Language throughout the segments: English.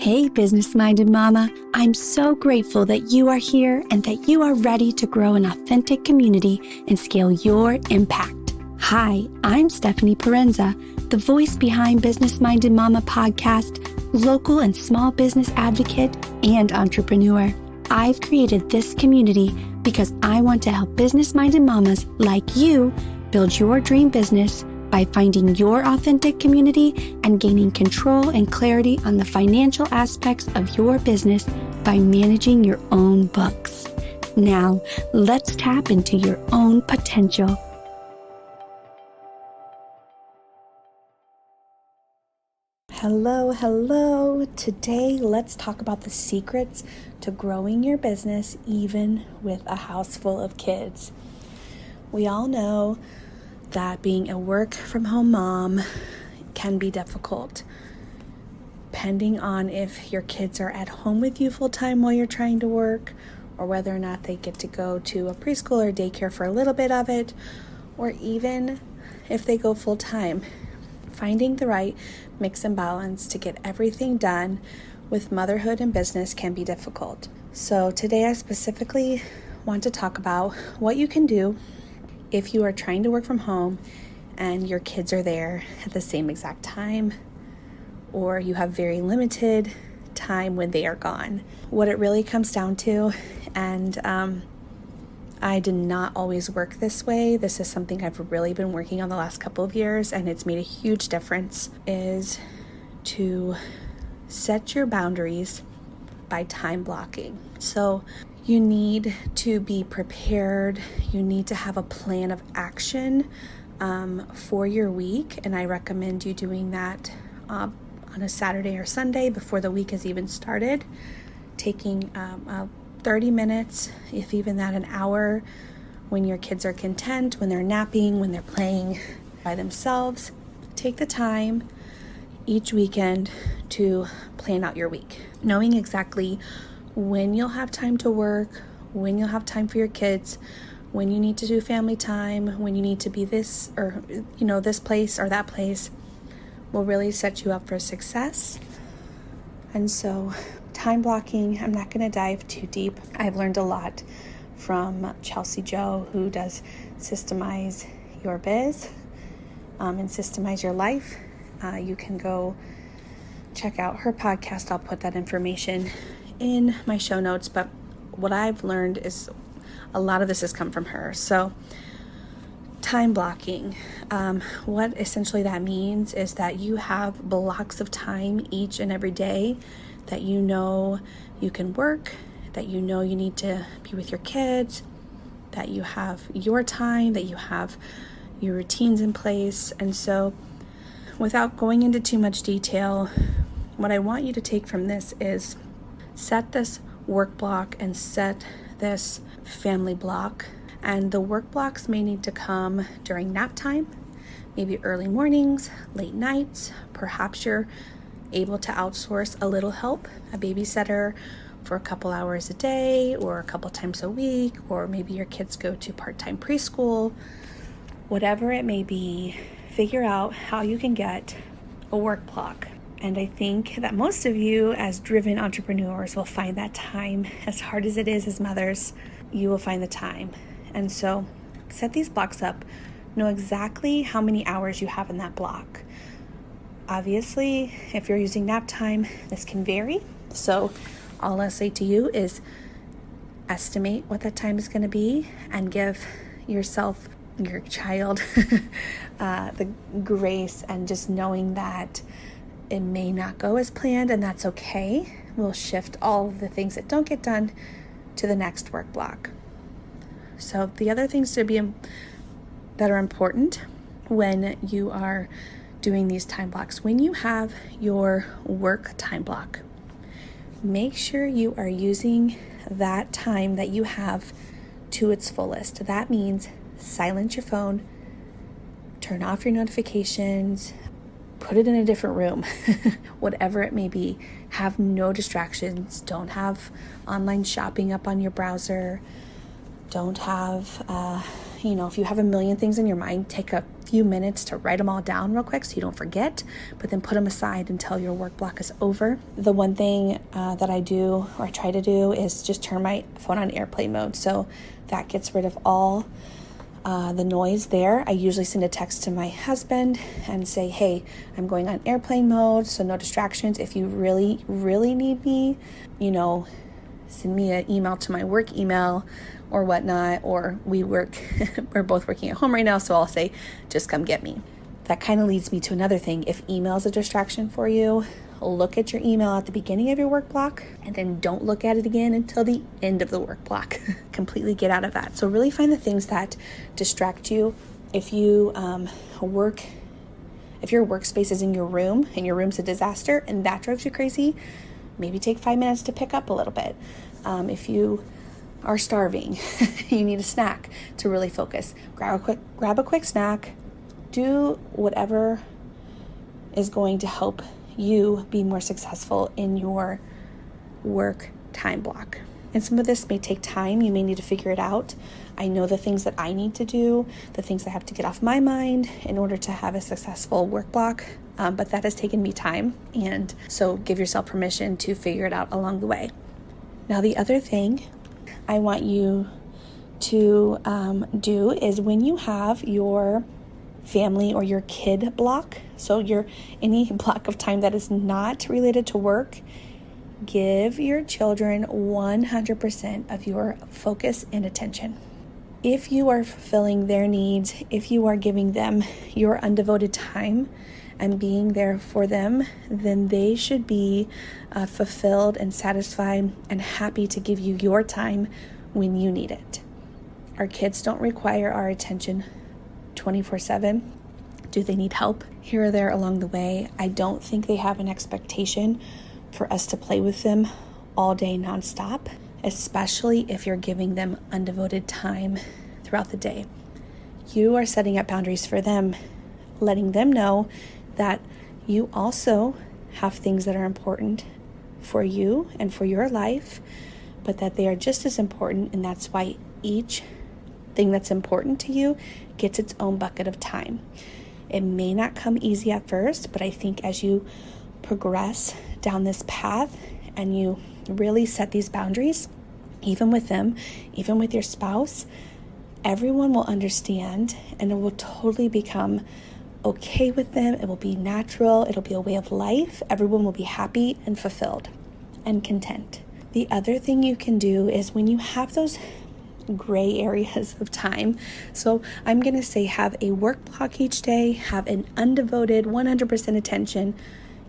Hey, business-minded mama. I'm so grateful that you are here and that you are ready to grow an authentic community and scale your impact. Hi, I'm Stephanie Parenza, the voice behind Business-Minded Mama podcast, local and small business advocate, and entrepreneur. I've created this community because I want to help business-minded mamas like you build your dream business by finding your authentic community and gaining control and clarity on the financial aspects of your business by managing your own books. Now, let's tap into your own potential. Hello. Today, let's talk about the secrets to growing your business even with a house full of kids. We all know that being a work-from-home mom can be difficult, depending on if your kids are at home with you full-time while you're trying to work, or whether or not they get to go to a preschool or daycare for a little bit of it, or even if they go full-time. Finding the right mix and balance to get everything done with motherhood and business can be difficult. So today I specifically want to talk about what you can do if you are trying to work from home and your kids are there at the same exact time, or you have very limited time when they are gone. What it really comes down to, and I did not always work this way. This is something I've really been working on the last couple of years, and it's made a huge difference, is to set your boundaries by time blocking. So you need to be prepared. You need to have a plan of action for your week. And I recommend you doing that on a Saturday or Sunday before the week has even started. Taking 30 minutes, if even that an hour, when your kids are content, when they're napping, when they're playing by themselves. Take the time each weekend to plan out your week, knowing exactly when you'll have time to work, when you'll have time for your kids, when you need to do family time, when you need to be this or, this place or that place, will really set you up for success. And so time blocking, I'm not going to dive too deep. I've learned a lot from Chelsi Jo, who does Systemize Your Biz and Systemize Your Life. You can go check out her podcast. I'll put that information in my show notes, but what I've learned is a lot of this has come from her. So time blocking, what essentially that means is that you have blocks of time each and every day that you know you can work, that you know you need to be with your kids, that you have your time, that you have your routines in place. And so without going into too much detail, what I want you to take from this is set this work block and set this family block. And the work blocks may need to come during nap time, maybe early mornings, late nights. Perhaps you're able to outsource a little help, a babysitter for a couple hours a day or a couple times a week, or maybe your kids go to part-time preschool. Whatever it may be, figure out how you can get a work block. And I think that most of you as driven entrepreneurs will find that time, as hard as it is as mothers, you will find the time. And so set these blocks up, know exactly how many hours you have in that block. Obviously, if you're using nap time, this can vary. So all I'll say to you is estimate what that time is going to be and give yourself, your child, the grace and just knowing that it may not go as planned, and that's okay. We'll shift all of the things that don't get done to the next work block. So the other things that are important when you are doing these time blocks, when you have your work time block, make sure you are using that time that you have to its fullest. That means silence your phone, turn off your notifications, put it in a different room, whatever it may be. Have no distractions. Don't have online shopping up on your browser. Don't have if you have a million things in your mind, take a few minutes to write them all down real quick so you don't forget, but then put them aside until your work block is over. The one thing that I do, or I try to do, is just turn my phone on airplane mode. So that gets rid of all the noise there. I usually send a text to my husband and say, hey, I'm going on airplane mode, so no distractions. If you really, really need me, send me an email to my work email or whatnot, or we're both working at home right now, so I'll say, just come get me. That kind of leads me to another thing. If email is a distraction for you, look at your email at the beginning of your work block, and then don't look at it again until the end of the work block. Completely get out of that. So really find the things that distract you. If you if your workspace is in your room and your room's a disaster and that drives you crazy, maybe take 5 minutes to pick up a little bit. If you are starving, you need a snack to really focus. Grab a quick snack. Do whatever is going to help you be more successful in your work time block. And some of this may take time. You may need to figure it out. I know the things that I need to do, the things I have to get off my mind in order to have a successful work block. But that has taken me time. And so give yourself permission to figure it out along the way. Now, the other thing I want you to do is when you have your family or your kid block, so any block of time that is not related to work, give your children 100% of your focus and attention. If you are fulfilling their needs, if you are giving them your undevoted time and being there for them, then they should be fulfilled and satisfied and happy to give you your time when you need it. Our kids don't require our attention 24/7. Do they need help here or there along the way? I don't think they have an expectation for us to play with them all day nonstop, especially if you're giving them undevoted time throughout the day. You are setting up boundaries for them, letting them know that you also have things that are important for you and for your life, but that they are just as important, and that's why each thing that's important to you gets its own bucket of time. It may not come easy at first, but I think as you progress down this path and you really set these boundaries, even with them, even with your spouse, everyone will understand, and it will totally become okay with them. It will be natural. It'll be a way of life. Everyone will be happy and fulfilled and content. The other thing you can do is when you have those gray areas of time, so I'm going to say have a work block each day, have an undevoted 100% attention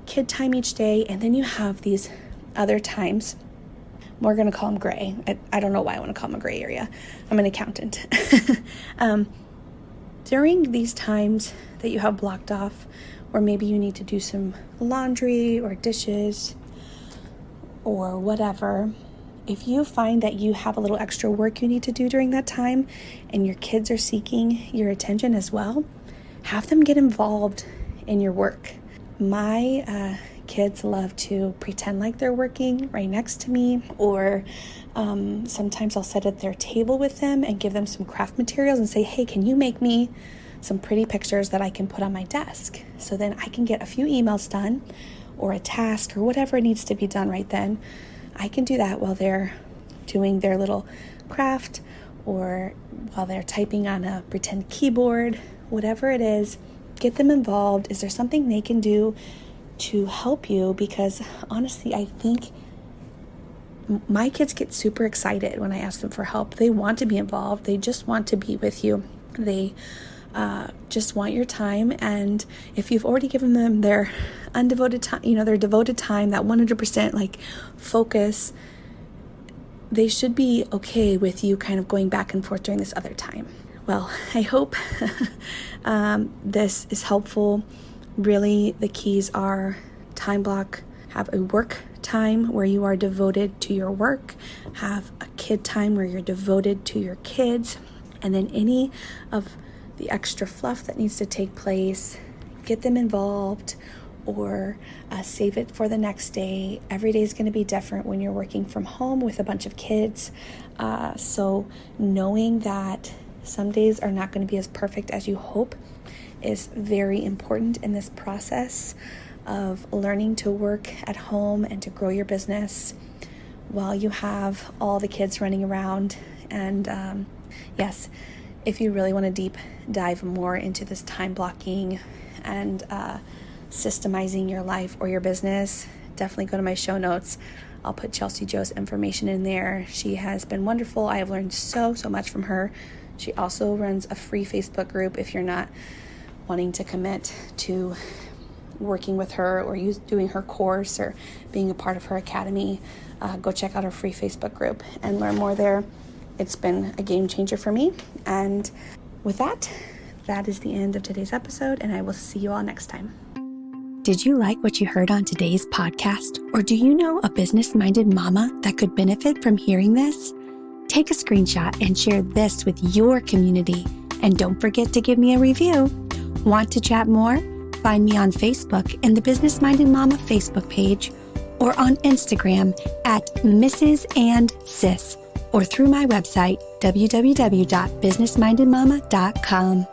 kid time each day, and then you have these other times. We're going to call them gray. I don't know why I want to call them a gray area. I'm an accountant. During these times that you have blocked off, or maybe you need to do some laundry or dishes or whatever, if you find that you have a little extra work you need to do during that time and your kids are seeking your attention as well, have them get involved in your work. My kids love to pretend like they're working right next to me, or sometimes I'll sit at their table with them and give them some craft materials and say, hey, can you make me some pretty pictures that I can put on my desk? So then I can get a few emails done or a task or whatever needs to be done right then. I can do that while they're doing their little craft or while they're typing on a pretend keyboard, whatever it is. Get them involved. Is there something they can do to help you? Because honestly, I think my kids get super excited when I ask them for help. They want to be involved. They just want to be with you. They just want your time. And if you've already given them their undevoted time, their devoted time, that 100% focus, they should be okay with you kind of going back and forth during this other time. Well, I hope this is helpful. Really, the keys are time block, have a work time where you are devoted to your work, have a kid time where you're devoted to your kids, and then any of the extra fluff that needs to take place, get them involved or save it for the next day. Every day is going to be different when you're working from home with a bunch of kids. So knowing that Some days are not going to be as perfect as you hope is very important in this process of learning to work at home and to grow your business while you have all the kids running around. And yes, if you really want to deep dive more into this time blocking and systemizing your life or your business, definitely go to my show notes. I'll put Chelsi Jo's information in there. She has been wonderful. I have learned so much from her. She also runs a free Facebook group if you're not wanting to commit to working with her or doing her course or being a part of her academy. Go check out her free Facebook group and learn more there. It's been a game changer for me. And with that is the end of today's episode, and I will see you all next time. Did you like what you heard on today's podcast? Or do you know a business-minded mama that could benefit from hearing this? Take a screenshot and share this with your community. And don't forget to give me a review. Want to chat more? Find me on Facebook in the Business Minded Mama Facebook page, or on Instagram at Mrs. and Sis, or through my website, www.businessmindedmama.com.